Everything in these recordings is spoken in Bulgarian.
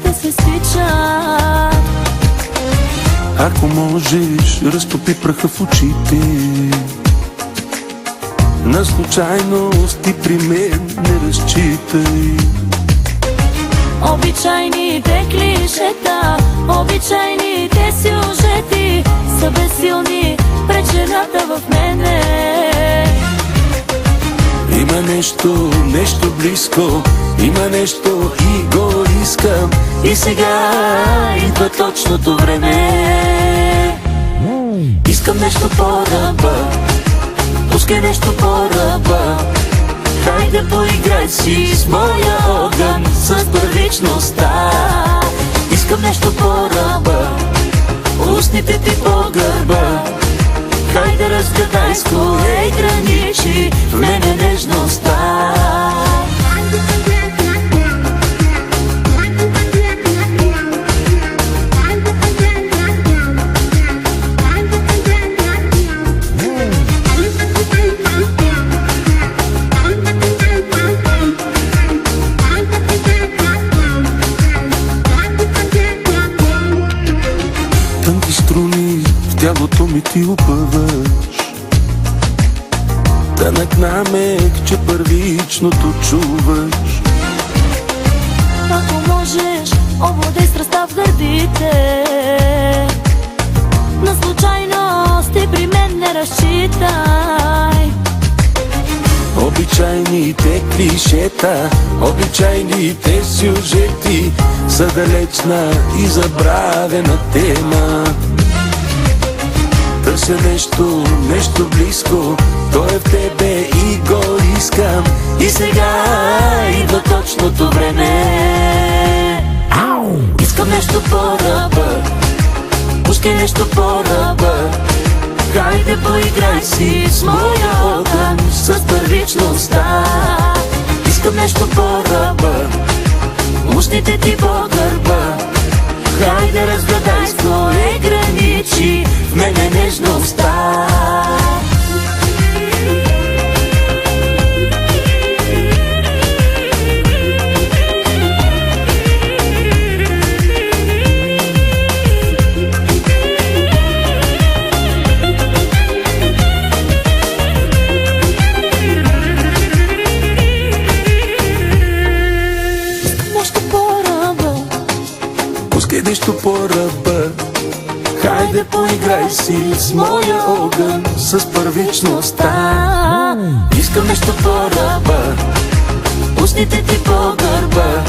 сълзите се стичат. Ако можеш, разтопи праха в очите. На случайности при мен не разчитай. Обичайните клишета, обичайните сюжети са безсилни пред жената в мене. Има нещо близко, има нещо и го искам. И сега идва точното време. Искам нещо по-ръба, пускай нещо по-ръба. Хайде поиграй си с моя огън, с първичността. Искам нещо по-ръба, устните ти по гърба. Хайде разгадай с кое граничи в мене нежността. Тънки струни в тялото ми ти опъваш. Тънък намек, че първичното чуваш. Ако можеш, обладай страстта в гърдите. На случайности при мен не разчитай. Обичайните клишета, обичайните сюжети са далечна и забравена тема. Търся нещо близко, то е в тебе и го искам. И сега идва точното време. Искам нещо по-ръба, пускай нещо по-ръба. Хайде поиграй си с моя огън, с първичността. Искам нещо по-ръба, устните ти по гърба. Хайде разгадай с кое граничи в мене нежността. Пускай нещо по-ръба. Хайде поиграй си с моя огън, с първичността. Искам нещо по-ръба, устните ти по гърба.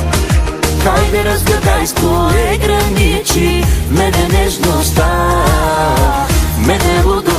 Хайде разгадай с кое граничи в мене нежността. В мене лудо